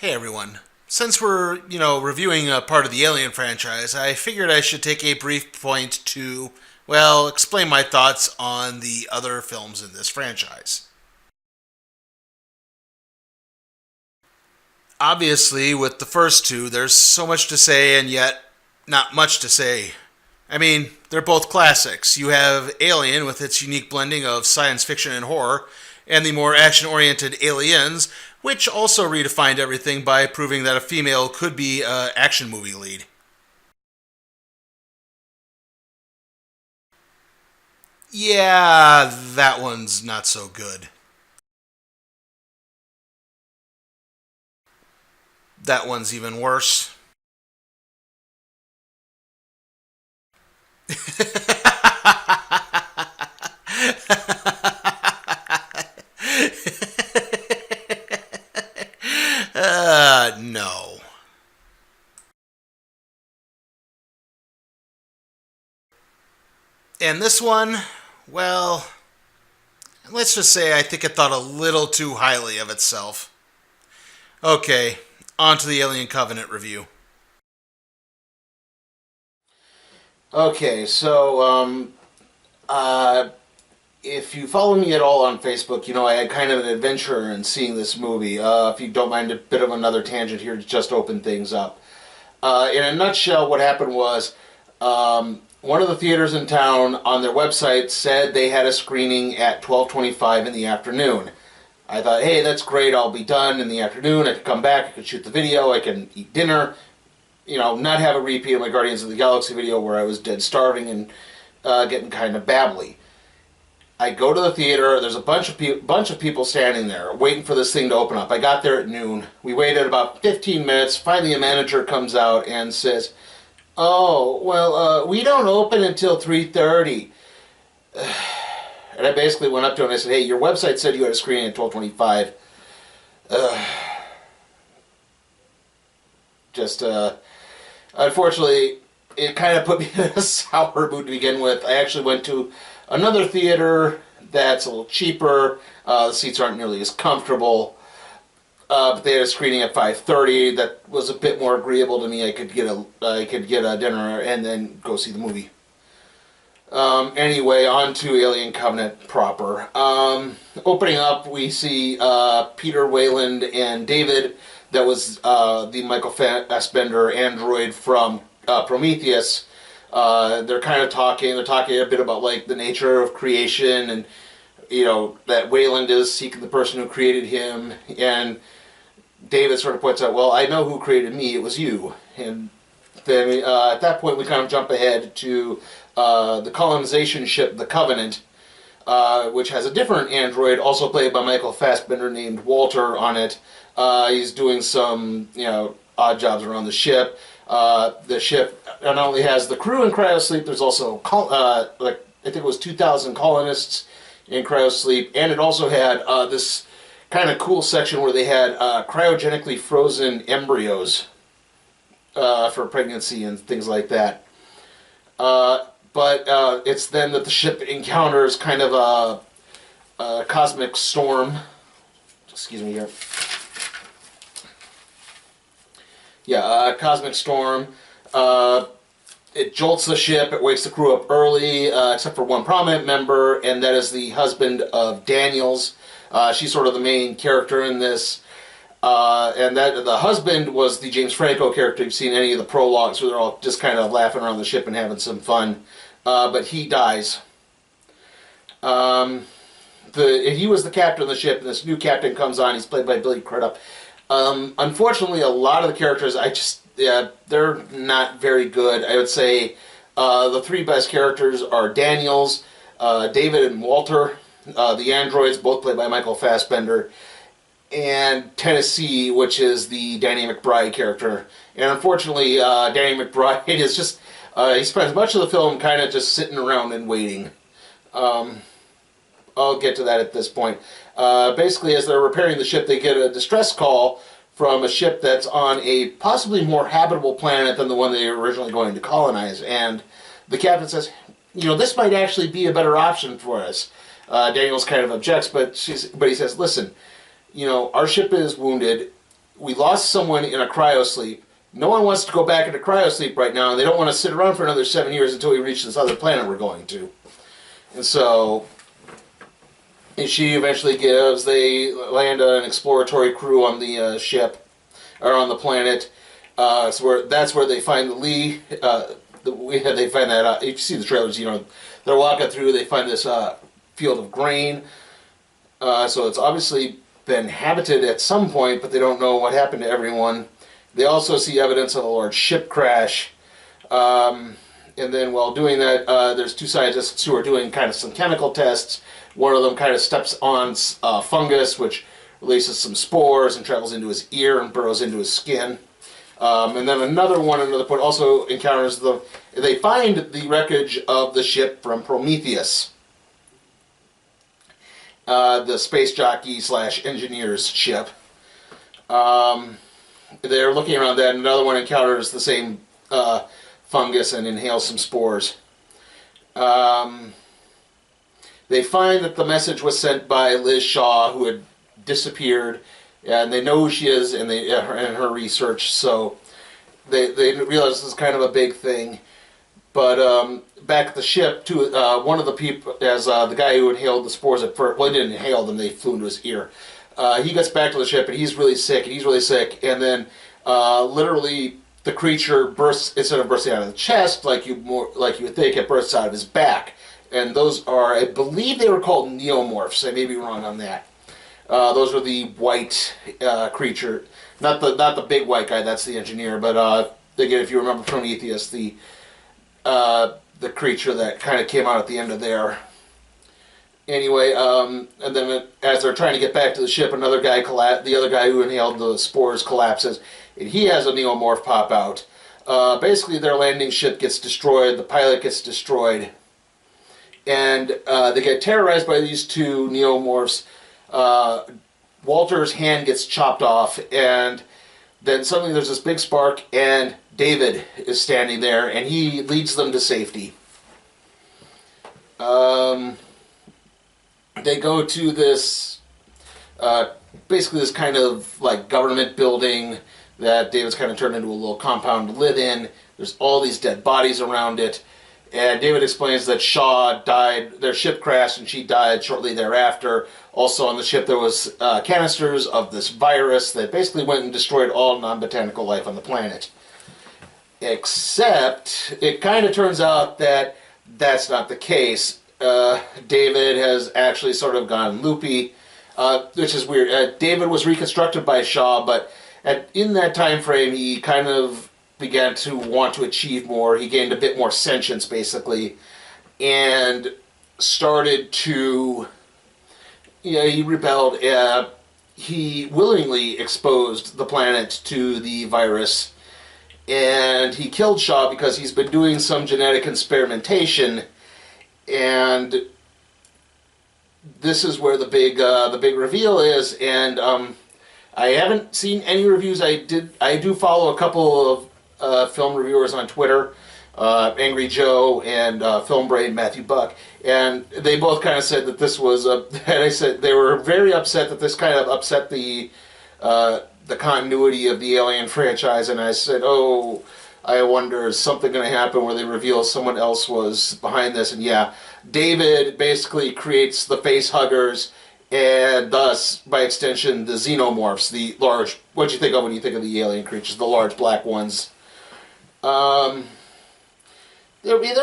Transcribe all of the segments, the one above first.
Hey everyone. Since we're, reviewing a part of the Alien franchise, I figured I should take a brief point to, well, explain my thoughts on the other films in this franchise. Obviously, with the first two, there's so much to say and yet not much to say. I mean, they're both classics. You have Alien with its unique blending of science fiction and horror, and the more action oriented Aliens, which also redefined everything by proving that a female could be an action movie lead. Yeah, that one's not so good. That one's even worse. No. And this one, well, let's just say I think it thought a little too highly of itself. Okay, on to the Alien Covenant review. Okay, uh, if you follow me at all on Facebook, you know I had kind of an adventure in seeing this movie. If you don't mind a bit of another tangent here to just open things up. In a nutshell, what happened was one of the theaters in town on their website said they had a screening at 12:25 in the afternoon. I thought, hey, that's great. I'll be done in the afternoon. I can come back. I can shoot the video. I can eat dinner. You know, not have a repeat of my Guardians of the Galaxy video where I was dead starving and getting kind of babbly. I go to the theater. There's a bunch of people standing there waiting for this thing to open up. I got there at noon. We waited about 15 minutes. Finally, a manager comes out and says, "Oh, well, we don't open until 3:30." And I basically went up to him and I said, "Hey, your website said you had a screening at 12:25. Uh, just unfortunately, it kind of put me in a sour mood to begin with. I actually went to another theater that's a little cheaper. The seats aren't nearly as comfortable, but they had a screening at 5:30 that was a bit more agreeable to me. I could get a dinner and then go see the movie. Anyway, on to Alien Covenant proper. Opening up, we see Peter Wayland and David. That was the Michael Fassbender android from Prometheus. They're kind of talking. They're talking a bit about like the nature of creation, and you know that Wayland is seeking the person who created him. And David sort of points out, "Well, I know who created me. It was you." And then at that point, we kind of jump ahead to the colonization ship, the Covenant, which has a different android, also played by Michael Fassbender, named Walter on it. He's doing some, odd jobs around the ship. The ship not only has the crew in cryosleep, there's also, I think it was 2,000 colonists in cryosleep, and it also had this kind of cool section where they had cryogenically frozen embryos for pregnancy and things like that. But it's then that the ship encounters kind of a cosmic storm. Excuse me here. Yeah, a cosmic storm. It jolts the ship. It wakes the crew up early, except for one prominent member, and that is the husband of Daniels. She's sort of the main character in this. And that the husband was the James Franco character. You've seen any of the prologues where they're all just kind of laughing around the ship and having some fun. But he dies. He was the captain of the ship, and this new captain comes on. He's played by Billy Crudup. Unfortunately, a lot of the characters, they're not very good. I would say the three best characters are Daniels, David, and Walter. The androids, both played by Michael Fassbender, and Tennessee, which is the Danny McBride character. And unfortunately, Danny McBride is just, he spends much of the film kind of just sitting around and waiting. I'll get to that at this point. Basically, as they're repairing the ship, they get a distress call from a ship that's on a possibly more habitable planet than the one they were originally going to colonize. And the captain says, this might actually be a better option for us. Daniels kind of objects, but he says, listen, our ship is wounded. we lost someone in a cryosleep. No one wants to go back into cryosleep right now, and they don't want to sit around for another 7 years until we reach this other planet we're going to. And so she eventually gives. They land an exploratory crew on the ship, or on the planet. That's where they find the Lee. They find that. You see the trailers. They're walking through. They find this field of grain. So it's obviously been habited at some point, but they don't know what happened to everyone. They also see evidence of a large ship crash. And then while doing that, there's two scientists who are doing kind of some chemical tests. One of them kind of steps on fungus, which releases some spores and travels into his ear and burrows into his skin. And then another point also encounters they find the wreckage of the ship from Prometheus. The space jockey / engineer's ship. They're looking around that, and another one encounters the same fungus and inhales some spores. They find that the message was sent by Liz Shaw, who had disappeared, and they know who she is and her research, so they realize this is kind of a big thing. But back at the ship, one of the people, as the guy who inhaled the spores at first, well, he didn't inhale them, they flew into his ear. He gets back to the ship, and he's really sick, and then literally the creature bursts, instead of bursting out of the chest, like you would think, it bursts out of his back. And those are, I believe they were called neomorphs. I may be wrong on that. Those are the white creature, not the big white guy. That's the engineer. But again, if you remember Prometheus, the creature that kind of came out at the end of there. Anyway, and then as they're trying to get back to the ship, another guy the other guy who inhaled the spores collapses, and he has a neomorph pop out. Basically, their landing ship gets destroyed. The pilot gets destroyed. And they get terrorized by these two neomorphs. Walter's hand gets chopped off, and then suddenly there's this big spark, and David is standing there, and he leads them to safety. They go to this, basically this kind of like government building that David's kind of turned into a little compound to live in. There's all these dead bodies around it. And David explains that Shaw died, their ship crashed, and she died shortly thereafter. Also on the ship there was canisters of this virus that basically went and destroyed all non-botanical life on the planet. Except, it kind of turns out that that's not the case. David has actually sort of gone loopy, which is weird. David was reconstructed by Shaw, but in that time frame he kind of began to want to achieve more. He gained a bit more sentience, basically, and started to, he rebelled. He willingly exposed the planet to the virus, and he killed Shaw because he's been doing some genetic experimentation, and this is where the big reveal is. And I haven't seen any reviews. I do follow a couple of film reviewers on Twitter, Angry Joe and Film Brain Matthew Buck, and they both kind of said that this was and I said they were very upset that this kind of upset the continuity of the Alien franchise, and I said, oh, I wonder, is something going to happen where they reveal someone else was behind this? And yeah, David basically creates the face huggers, and thus, by extension, the xenomorphs, the large, what do you think of when you think of the alien creatures, the large black ones. There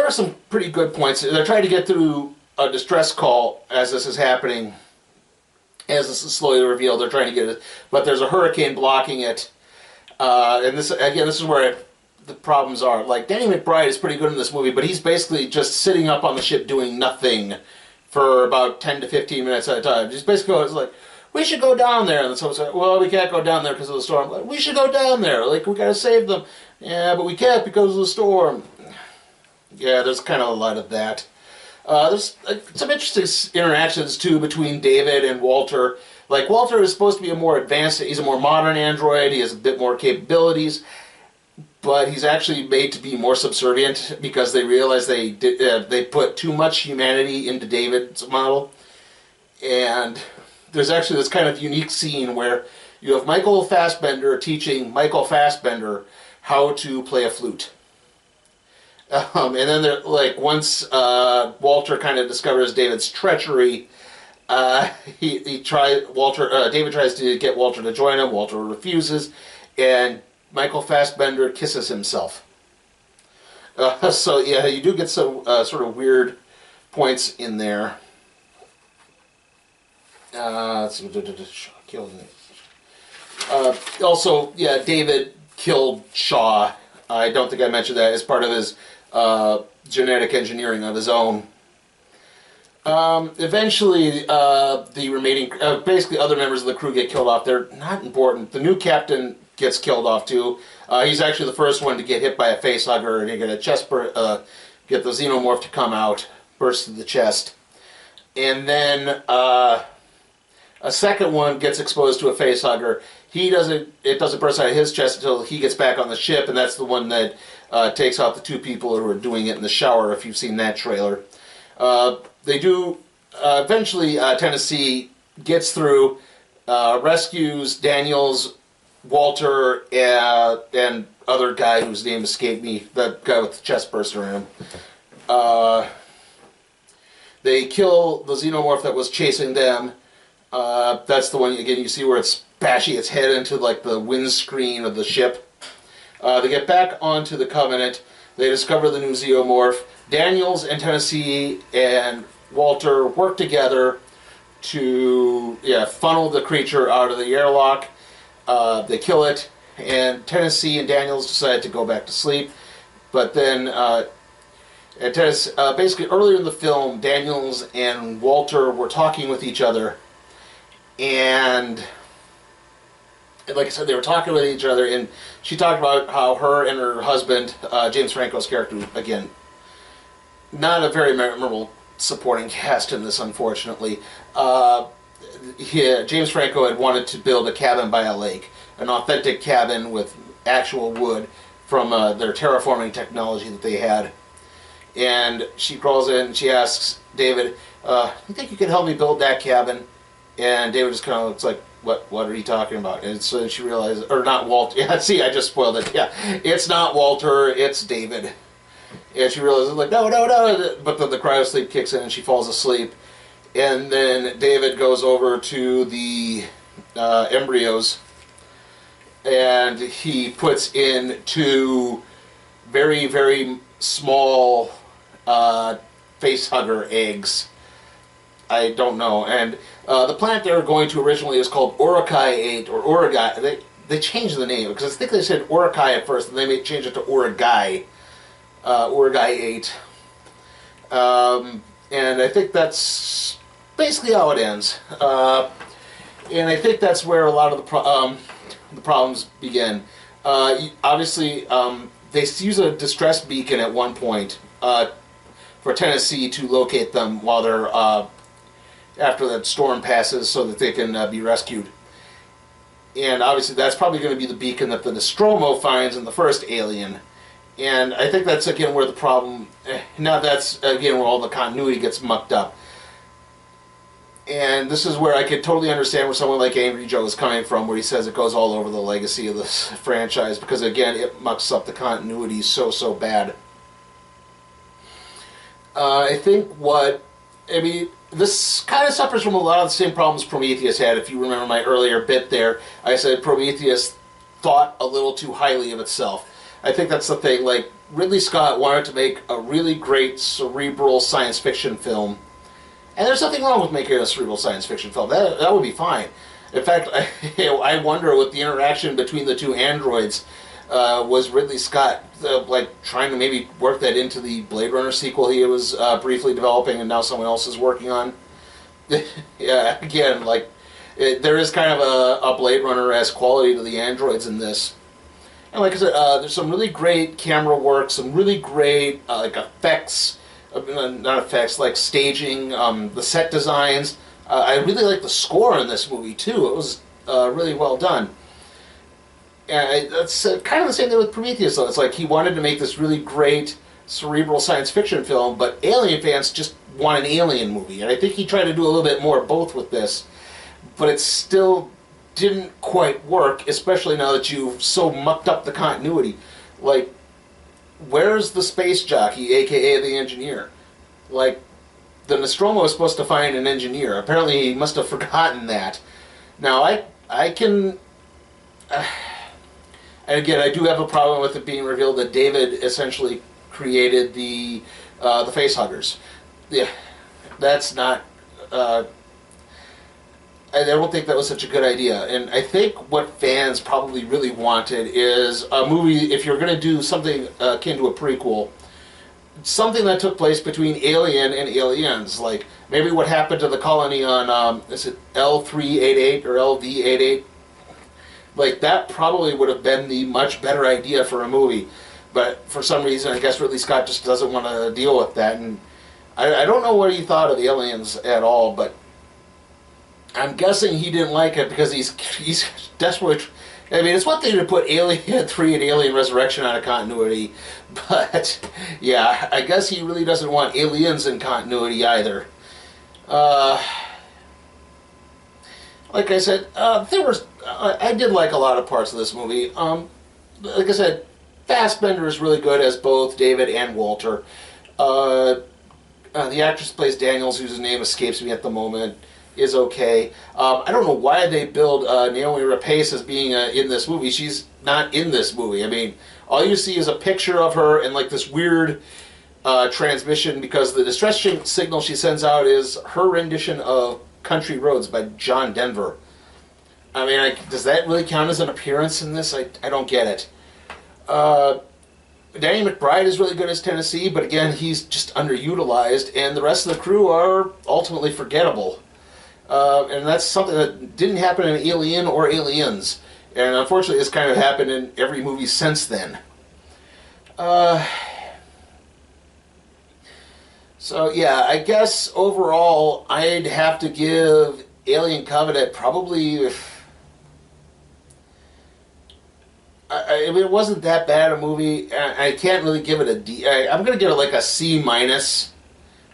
are some pretty good points. They're trying to get through a distress call as this is happening, as this is slowly revealed. They're trying to get it, but there's a hurricane blocking it. And this is where the problems are. Like, Danny McBride is pretty good in this movie, but he's basically just sitting up on the ship doing nothing for about 10 to 15 minutes at a time. Just basically, it's like, we should go down there. And someone's like, well, we can't go down there because of the storm. Like, we should go down there. Like, we gotta save them. Yeah, but we can't because of the storm. Yeah, there's kind of a lot of that. There's some interesting interactions, too, between David and Walter. Like, Walter is supposed to be a more advanced, he's a more modern android, he has a bit more capabilities, but he's actually made to be more subservient because they realize they put too much humanity into David's model. And there's actually this kind of unique scene where You have Michael Fassbender teaching Michael Fassbender how to play a flute. And then, like, once Walter kind of discovers David's treachery, David tries to get Walter to join him. Walter refuses, and Michael Fassbender kisses himself. So yeah, you do get some sort of weird points in there. Also, yeah, David killed Shaw. I don't think I mentioned that as part of his genetic engineering of his own. Eventually, the remaining, basically other members of the crew get killed off. They're not important. The new captain gets killed off too. He's actually the first one to get hit by a facehugger, and you get a get the xenomorph to come out, burst to the chest. And then a second one gets exposed to a facehugger. It doesn't burst out of his chest until he gets back on the ship, and that's the one that takes out the two people who are doing it in the shower, if you've seen that trailer. They do, eventually Tennessee gets through, rescues Daniels, Walter, and other guy whose name escaped me, that guy with the chest burster in him. They kill the xenomorph that was chasing them. That's the one, again, you see where it's bashing its head into like the windscreen of the ship. They get back onto the Covenant. They discover the new xenomorph. Daniels and Tennessee and Walter work together to funnel the creature out of the airlock. They kill it, and Tennessee and Daniels decide to go back to sleep. But then, basically earlier in the film, Daniels and Walter were talking with each other, and like I said, they were talking with each other, and she talked about how her and her husband, James Franco's character, again, not a very memorable supporting cast in this, unfortunately. James Franco had wanted to build a cabin by a lake, an authentic cabin with actual wood from their terraforming technology that they had. And she crawls in and she asks David, you think you can help me build that cabin? And David just kind of looks like, what are you talking about? And so she realizes, or not Walter, yeah, see, I just spoiled it. Yeah, it's not Walter, it's David. And she realizes, like, no, but then the cryosleep kicks in and she falls asleep. And then David goes over to the embryos, and he puts in two very, very small facehugger eggs. I don't know. And the planet they were going to originally is called Orokai 8, or Orogai. They changed the name, because I think they said Orokai at first, and they may change it to Orogai. Orogai 8. And I think that's basically how it ends. And I think that's where a lot of the problems begin. Obviously, they use a distress beacon at one point for Tennessee to locate them while they're after that storm passes, so that they can be rescued. And obviously, that's probably going to be the beacon that the Nostromo finds in the first Alien. And I think that's, again, where the problem... Now that's, again, where all the continuity gets mucked up. And this is where I could totally understand where someone like Angry Joe is coming from, where he says it goes all over the legacy of this franchise, because, again, it mucks up the continuity so bad. I think this kind of suffers from a lot of the same problems Prometheus had. If you remember my earlier bit there, I said Prometheus thought a little too highly of itself. I think that's the thing. Like, Ridley Scott wanted to make a really great cerebral science fiction film, and there's nothing wrong with making a cerebral science fiction film. That would be fine. In fact, I wonder what the interaction between the two androids was Ridley Scott like trying to maybe work that into the Blade Runner sequel he was briefly developing, and now someone else is working on. Yeah, again, like there is kind of a Blade Runner-esque quality to the androids in this. And like I said, there's some really great camera work, some really great like effects, not effects, like staging, the set designs. I really like the score in this movie too. It was really well done. And that's kind of the same thing with Prometheus, though. It's like he wanted to make this really great cerebral science fiction film, but Alien fans just want an Alien movie. And I think he tried to do a little bit more of both with this, but it still didn't quite work, especially now that you've so mucked up the continuity. Like, where's the space jockey, aka the engineer? Like, the Nostromo was supposed to find an engineer. Apparently, he must have forgotten that. Now, I can... and again, I do have a problem with it being revealed that David essentially created the facehuggers. Yeah, that's not... I don't think that was such a good idea. And I think what fans probably really wanted is a movie, if you're going to do something akin to a prequel, something that took place between Alien and Aliens. Like, maybe what happened to the colony on, is it L388 or LV88? Like, that probably would have been the much better idea for a movie. But for some reason, I guess Ridley Scott just doesn't want to deal with that. And I don't know what he thought of Aliens at all, but I'm guessing he didn't like it because he's desperately... I mean, it's one thing to put Alien 3 and Alien Resurrection out of continuity, but yeah, I guess he really doesn't want Aliens in continuity either. Like I said, I did like a lot of parts of this movie. Like I said, Fassbender is really good as both David and Walter. The actress who plays Daniels, whose name escapes me at the moment, is okay. I don't know why they build Naomi Rapace as being in this movie. She's not in this movie. I mean, all you see is a picture of her and like this weird transmission, because the distress signal she sends out is her rendition of Country Roads by John Denver. I mean, does that really count as an appearance in this? I don't get it. Danny McBride is really good as Tennessee, but again, he's just underutilized, and the rest of the crew are ultimately forgettable. And that's something that didn't happen in Alien or Aliens. And unfortunately, it's kind of happened in every movie since then. So yeah, I guess overall, I'd have to give Alien Covenant probably... I mean, it wasn't that bad a movie. I can't really give it a D. I'm going to give it like a C minus.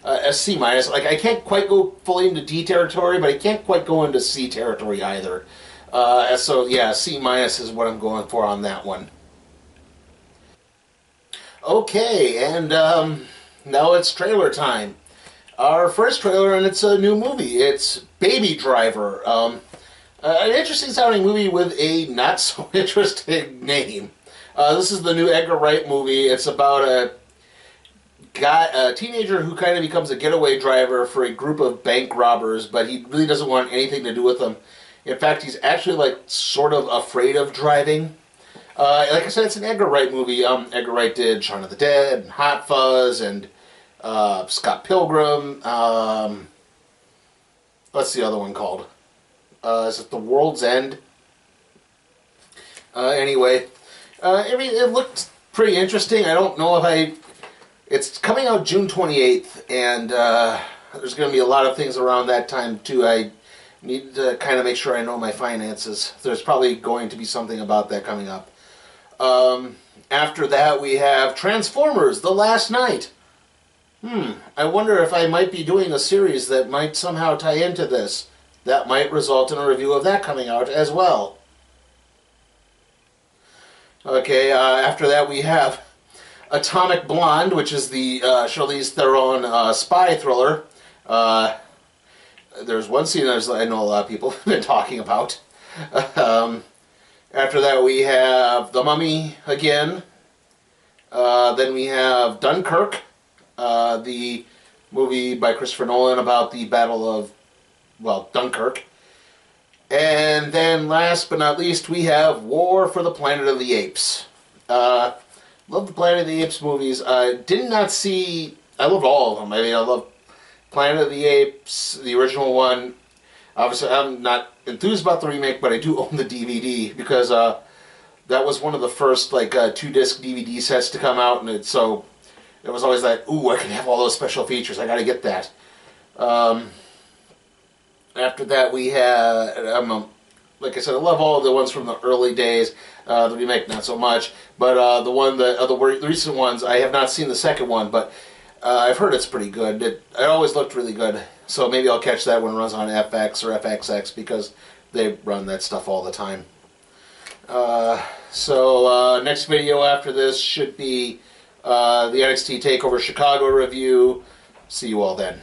A C minus. Like, I can't quite go fully into D territory, but I can't quite go into C territory either. So yeah, C minus is what I'm going for on that one. Okay, and now it's trailer time. Our first trailer, and it's a new movie. It's Baby Driver. An interesting sounding movie with a not so interesting name. This is the new Edgar Wright movie. It's about a teenager who kind of becomes a getaway driver for a group of bank robbers, but he really doesn't want anything to do with them. In fact, he's actually like sort of afraid of driving. Like I said, it's an Edgar Wright movie. Edgar Wright did Shaun of the Dead, and Hot Fuzz, and Scott Pilgrim. What's the other one called? Is it The World's End? Anyway, I mean, it looked pretty interesting. I don't know if it's coming out June 28th, and there's going to be a lot of things around that time, too. I need to kind of make sure I know my finances. There's probably going to be something about that coming up. After that, we have Transformers: The Last Night. I wonder if I might be doing a series that might somehow tie into this. That might result in a review of that coming out as well. Okay, after that we have Atomic Blonde, which is the Charlize Theron spy thriller. There's one scene I know a lot of people have been talking about. After that we have The Mummy again. Then we have Dunkirk, the movie by Christopher Nolan about the Battle of, well, Dunkirk. And then last but not least, we have War for the Planet of the Apes. Love the Planet of the Apes movies. I did not see... I loved all of them. I mean, I love Planet of the Apes, the original one. Obviously, I'm not enthused about the remake, but I do own the DVD because that was one of the first like 2-disc DVD sets to come out, and so it was always like, ooh, I can have all those special features. I got to get that. After that, we had, like I said, I love all of the ones from the early days. The remake, not so much. But the recent ones, I have not seen the second one, but I've heard it's pretty good. It always looked really good. So maybe I'll catch that when it runs on FX or FXX, because They run that stuff all the time. So next video after this should be the NXT TakeOver Chicago review. See you all then.